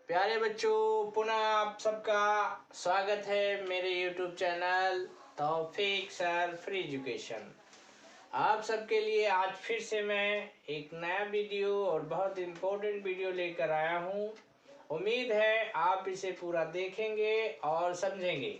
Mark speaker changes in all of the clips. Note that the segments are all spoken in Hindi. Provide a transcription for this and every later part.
Speaker 1: प्यारे बच्चों, पुनः आप सबका स्वागत है मेरे YouTube चैनल तौफीक सर फ्री एजुकेशन। आप सबके लिए आज फिर से मैं एक नया वीडियो और बहुत इम्पोर्टेंट वीडियो लेकर आया हूँ। उम्मीद है आप इसे पूरा देखेंगे और समझेंगे।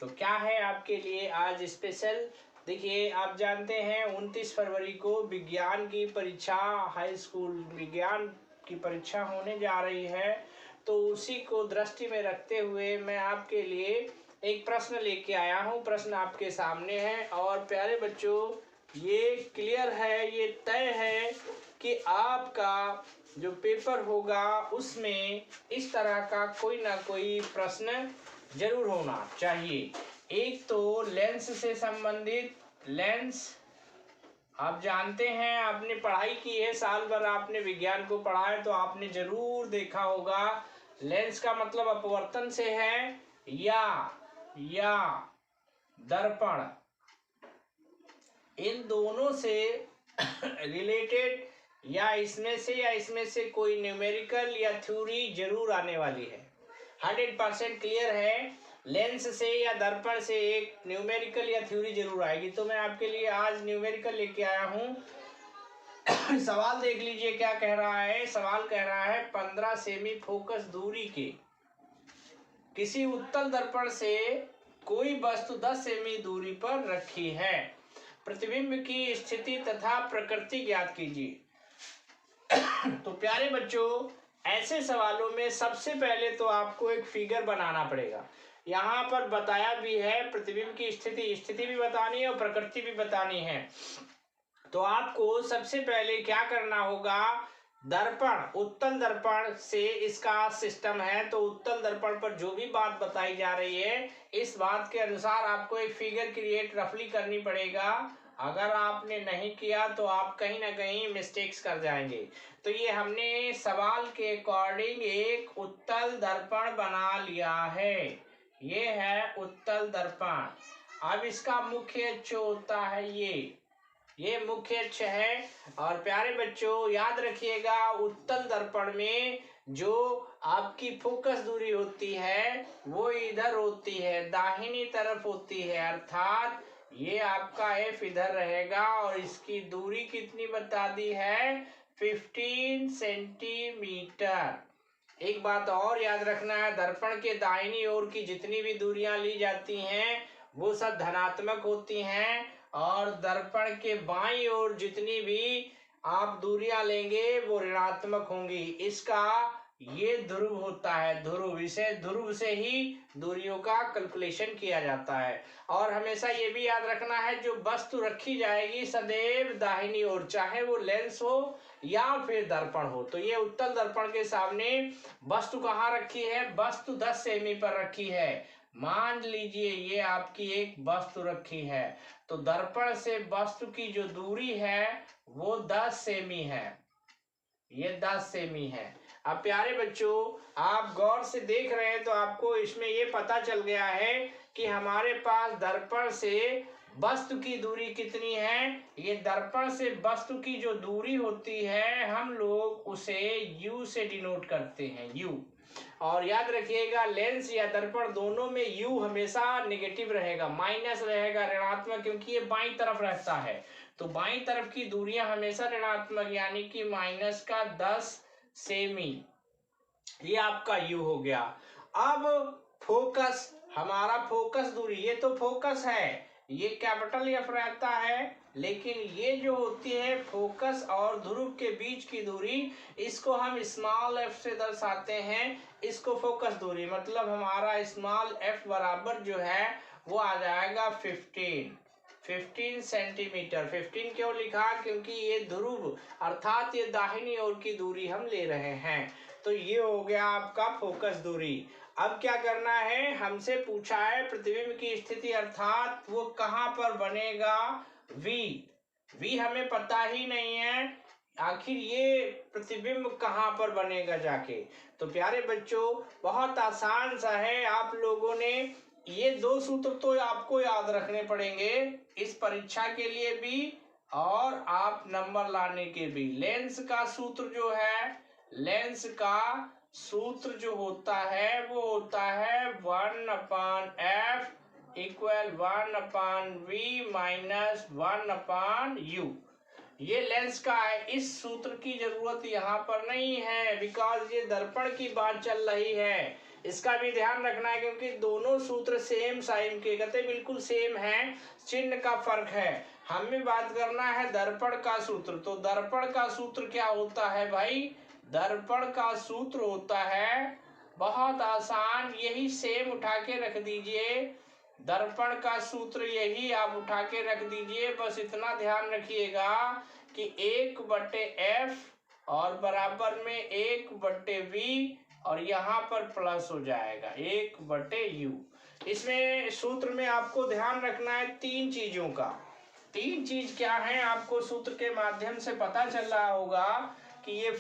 Speaker 1: तो क्या है आपके लिए आज स्पेशल। देखिए, आप जानते हैं 29 फरवरी को विज्ञान की परीक्षा, हाई स्कूल विज्ञान की परीक्षा होने जा रही है। तो उसी को दृष्टि में रखते हुए मैं आपके लिए एक प्रश्न लेके आया हूँ। प्रश्न आपके सामने है और प्यारे बच्चों, ये क्लियर है, ये तय है कि आपका जो पेपर होगा उसमें इस तरह का कोई ना कोई प्रश्न जरूर होना चाहिए। एक तो लेंस से संबंधित, लेंस आप जानते हैं, आपने पढ़ाई की है, साल भर आपने विज्ञान को पढ़ा है तो आपने जरूर देखा होगा लेंस का मतलब अपवर्तन से है या दर्पण, इन दोनों से रिलेटेड या इसमें से कोई न्यूमेरिकल या थ्योरी जरूर आने वाली है। 100% क्लियर है, लेंस से या दर्पण से एक न्यूमेरिकल या थ्योरी जरूर आएगी। तो मैं आपके लिए आज न्यूमेरिकल लेके आया हूँ। सवाल देख लीजिए क्या कह रहा है। सवाल कह रहा है 15 सेमी फोकस दूरी के किसी उत्तल दर्पण से कोई वस्तु 10 सेमी दूरी पर रखी है। प्रतिबिंब की स्थिति तथा प्रकृति ज्ञात कीजिए। तो प्यारे बच्चों, ऐसे सवालों में सबसे पहले तो आपको एक फिगर बनाना पड़ेगा। यहाँ पर बताया भी है प्रतिबिंब की स्थिति भी बतानी है और प्रकृति भी बतानी है। तो आपको सबसे पहले क्या करना होगा, दर्पण, उत्तल दर्पण से इसका सिस्टम है। तो उत्तल दर्पण पर जो भी बात बताई जा रही है, इस बात के अनुसार आपको एक फिगर क्रिएट रफली करनी पड़ेगा। अगर आपने नहीं किया तो आप कहीं ना कहीं मिस्टेक्स कर जाएंगे। तो ये हमने सवाल के अकॉर्डिंग एक उत्तल दर्पण बना लिया है। ये है उत्तल दर्पण। अब इसका मुख्य अक्ष होता है ये मुख्य अक्ष है। और प्यारे बच्चों याद रखिएगा, उत्तल दर्पण में जो आपकी फोकस दूरी होती है वो इधर होती है, दाहिनी तरफ होती है, अर्थात ये आपका एफ इधर रहेगा और इसकी दूरी कितनी बता दी है, 15 सेंटीमीटर। एक बात और याद रखना है, दर्पण के दाहिनी ओर की जितनी भी दूरियां ली जाती हैं वो सब धनात्मक होती हैं और दर्पण के बाईं ओर जितनी भी आप दूरियां लेंगे वो ऋणात्मक होंगी। इसका ये ध्रुव होता है, ध्रुव, इसे ध्रुव से ही दूरियों का कैलकुलेशन किया जाता है। और हमेशा ये भी याद रखना है, जो वस्तु रखी जाएगी सदैव दाहिनी ओर, चाहे वो लेंस हो या फिर दर्पण हो। तो ये उत्तल दर्पण के सामने वस्तु कहाँ रखी है, वस्तु 10 सेमी पर रखी है। मान लीजिए ये आपकी एक वस्तु रखी है, तो दर्पण से वस्तु की जो दूरी है वो 10 सेमी है, ये 10 सेमी है। अब प्यारे बच्चों, आप गौर से देख रहे हैं तो आपको इसमें ये पता चल गया है कि हमारे पास दर्पण से वस्तु की दूरी कितनी है। ये दर्पण से वस्तु की जो दूरी होती है हम लोग उसे u से डिनोट करते हैं, u। और याद रखिएगा, लेंस या दर्पण दोनों में u हमेशा नेगेटिव रहेगा, माइनस रहेगा, ऋणात्मक, क्योंकि ये बाईं तरफ रहता है। तो बाईं तरफ की दूरियां हमेशा ऋणात्मक, यानी कि माइनस का 10 सेमी, ये आपका u हो गया। अब फोकस, हमारा फोकस दूरी, ये तो फोकस है, ये कैपिटल एफ रहता है, लेकिन ये जो होती है फोकस और ध्रुव के बीच की दूरी, इसको हम स्मॉल एफ से दर्शाते हैं। इसको फोकस दूरी, मतलब हमारा स्मॉल एफ बराबर जो है वो आ जाएगा 15 सेंटीमीटर। 15 क्यों लिखा, क्योंकि ये ध्रुव अर्थात ये दाहिनी ओर की दूरी हम ले रहे हैं। तो ये हो गया आपका फोकस दूरी। अब क्या करना है, हमसे पूछा है प्रतिबिंब की स्थिति, अर्थात वो कहाँ पर बनेगा, v हमें पता ही नहीं है, आखिर ये प्रतिबिंब कहाँ पर बनेगा जाके। तो प्यारे बच्चों बहुत आसान सा है, आप लोगों ने ये 2 सूत्र तो आपको याद रखने पड़ेंगे इस परीक्षा के लिए भी और आप नंबर लाने के भी। लेंस का सूत्र जो है, लेंस का सूत्र जो होता है वो होता है 1/f equal 1/v minus 1/u। ये लेंस का है, इस सूत्र की जरूरत यहाँ पर नहीं है, बिकॉज ये दर्पण की बात चल रही है। इसका भी ध्यान रखना है क्योंकि दोनों सूत्र सेम साइन के कहते बिल्कुल सेम हैं, चिन्ह का फर्क है। हमें बात करना है दर्पण का सूत्र। तो दर्पण का सूत्र क्या होता है भाई? दर्पण का सूत्र होता है बहुत आसान, यही सेम उठा के रख दीजिए। दर्पण का सूत्र यही आप उठा के रख दीजिए। बस इतना ध्यान रखिएगा कि 1/f और बराबर में 1/v और यहाँ पर प्लस हो जाएगा 1/u। इसमें सूत्र में आपको ध्यान रखना है 3 चीजों का। 3 चीज क्या है आपको सूत्र के माध्यम से पता चल रहा होगा कि ये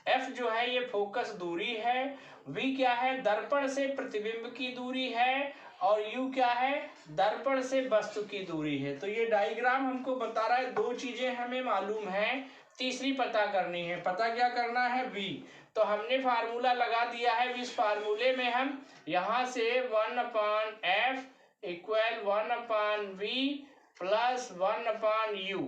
Speaker 1: f जो है ये फोकस दूरी है, v क्या है दर्पण से प्रतिबिंब की दूरी है, और u क्या है दर्पण से वस्तु की दूरी है। तो ये डायग्राम हमको बता रहा है 2 चीजें हमें मालूम है, तीसरी पता करनी है। पता क्या करना है? v। तो हमने फार्मूला लगा दिया है। इस फार्मूले में हम यहाँ से 1/f equal 1/v plus 1/u,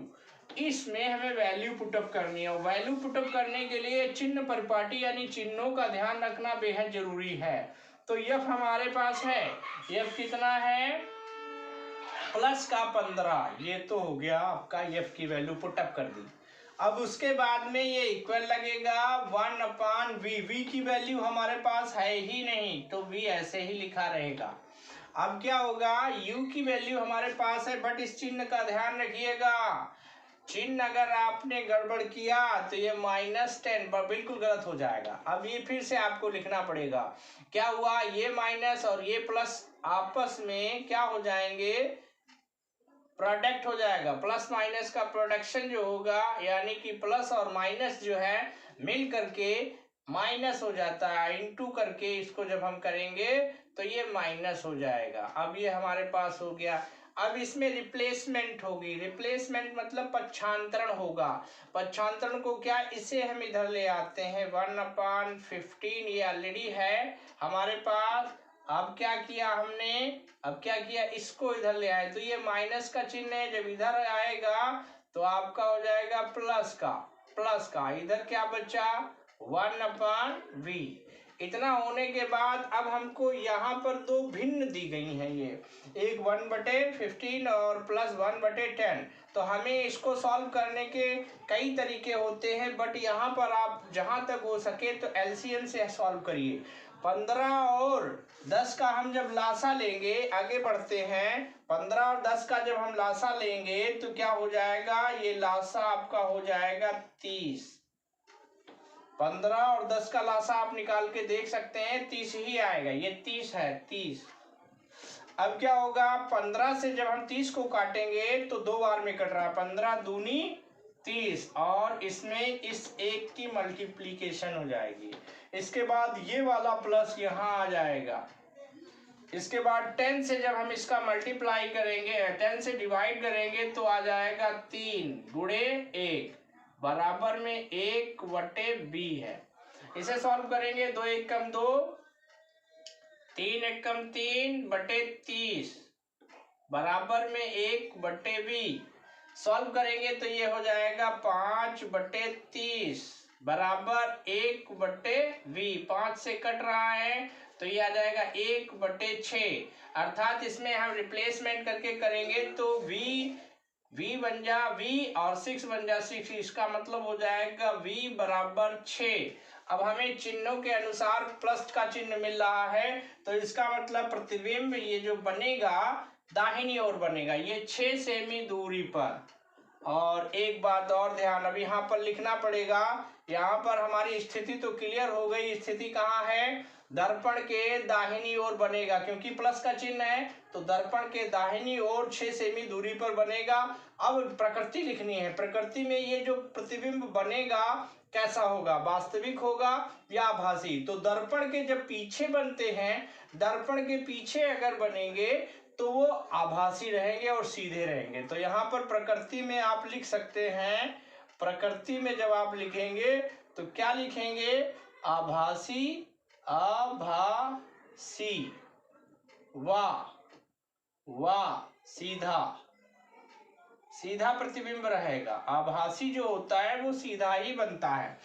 Speaker 1: इसमें हमें वैल्यू पुटअप करनी है। और वैल्यू पुटअप करने के लिए चिन्ह परिपाटी यानी चिन्हों का ध्यान रखना बेहद जरूरी है। तो f हमारे पास है, f कितना है? प्लस का 15। ये तो हो गया आपका f की वैल्यू पुटअप कर दी। अब उसके बाद में ये इक्वल लगेगा 1/v। v की वैल्यू हमारे पास है ही नहीं, तो v ऐसे ही लिखा रहेगा। अब क्या होगा? u की वैल्यू हमारे पास है, बट इस चिन्ह का ध्यान रखिएगा। चिन्ह अगर आपने गड़बड़ किया तो ये -10 बिल्कुल गलत हो जाएगा। अब ये फिर से आपको लिखना पड़ेगा। क्या हुआ? ये माइनस और ये प्लस आपस में क्या हो जाएंगे? प्रोडक्ट हो जाएगा। प्लस माइनस का प्रोडक्शन जो होगा, यानी कि प्लस और माइनस जो है मिल करके माइनस हो जाता है। इनटू करके इसको जब हम करेंगे तो ये माइनस हो जाएगा। अब ये हमारे पास हो गया। अब इसमें रिप्लेसमेंट होगी। रिप्लेसमेंट मतलब पक्षांतरण होगा। पक्षांतरण को क्या, इसे हम इधर ले आते हैं 1/15। ये ऑलरेडी है हमारे पास। अब क्या किया हमने? अब क्या किया? इसको इधर ले आए तो ये माइनस का चिन्ह है, जब इधर आएगा तो आपका हो जाएगा प्लस का। इधर क्या बचा? 1/v। इतना होने के बाद अब हमको यहाँ पर 2 भिन्न दी गई हैं, ये एक 1/15 और प्लस 1/10। तो हमें इसको सॉल्व करने के कई तरीके होते हैं, बट यहाँ पर आप जहाँ तक हो सके तो एलसीएम से सॉल्व करिए। 15 और 10 का हम जब लासा लेंगे, आगे बढ़ते हैं। 15 और 10 का जब हम लासा लेंगे तो क्या हो जाएगा? ये लासा आपका हो जाएगा 30। 15 और 10 का लासा आप निकाल के देख सकते हैं, 30 ही आएगा। ये 30 है, 30। अब क्या होगा? 15 से जब हम 30 को काटेंगे तो 2 बार में कट रहा है, 15 दूनी 30, और इसमें इस एक की मल्टीप्लीकेशन हो जाएगी। इसके बाद ये वाला प्लस यहाँ आ जाएगा। इसके बाद 10 से जब हम इसका मल्टीप्लाई करेंगे, 10 से डिवाइड करेंगे तो आ जाएगा 3 गुणे 1 बराबर में 1/b है। इसे सॉल्व करेंगे, 2 1 कम 2, 3 1 कम 3/30 बराबर में 1/b। सॉल्व करेंगे तो ये हो जाएगा 5/30 बराबर 1/v। 5 से कट रहा है तो ये आ जाएगा 1/6। अर्थात इसमें हम रिप्लेसमेंट करके करेंगे तो v बन जा v और 6 बन जा 6। इसका मतलब हो जाएगा v बराबर 6। अब हमें चिन्हों के अनुसार प्लस का चिन्ह मिल रहा है, तो इसका मतलब प्रतिबिंब ये जो बनेगा दाहिनी ओर बनेगा, ये 6 सेमी दूरी पर। और एक बात और ध्यान अब यहाँ पर लिखना पड़ेगा। यहाँ पर हमारी स्थिति तो क्लियर हो गई। स्थिति कहाँ है? दर्पण के दाहिनी ओर बनेगा, क्योंकि प्लस का चिन्ह है तो दर्पण के दाहिनी ओर 6 सेमी दूरी पर बनेगा। अब प्रकृति लिखनी है। प्रकृति में ये जो प्रतिबिंब बनेगा कैसा होगा? वास्तविक होगा या आभासी? तो दर्पण के जब पीछे बनते हैं, दर्पण के पीछे अगर बनेंगे तो वो आभासी रहेंगे और सीधे रहेंगे। तो यहाँ पर प्रकृति में आप लिख सकते हैं, प्रकृति में जब आप लिखेंगे तो क्या लिखेंगे? आभासी आभासी, वाह सीधा, सीधा प्रतिबिंब रहेगा। आभासी जो होता है वो सीधा ही बनता है।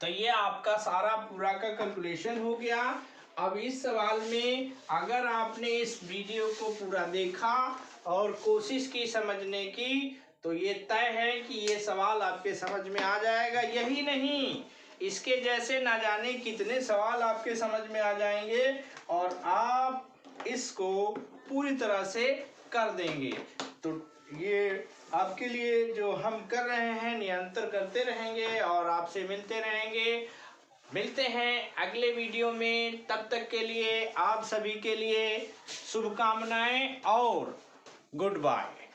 Speaker 1: तो ये आपका सारा पूरा का कैलकुलेशन हो गया। अब इस सवाल में अगर आपने इस वीडियो को पूरा देखा और कोशिश की समझने की, तो ये तय है कि ये सवाल आपके समझ में आ जाएगा। यही नहीं, इसके जैसे ना जाने कितने सवाल आपके समझ में आ जाएंगे और आप इसको पूरी तरह से कर देंगे। तो ये आपके लिए जो हम कर रहे हैं निरंतर करते रहेंगे और आपसे मिलते रहेंगे। मिलते हैं अगले वीडियो में, तब तक के लिए आप सभी के लिए शुभकामनाएं और गुड बाय।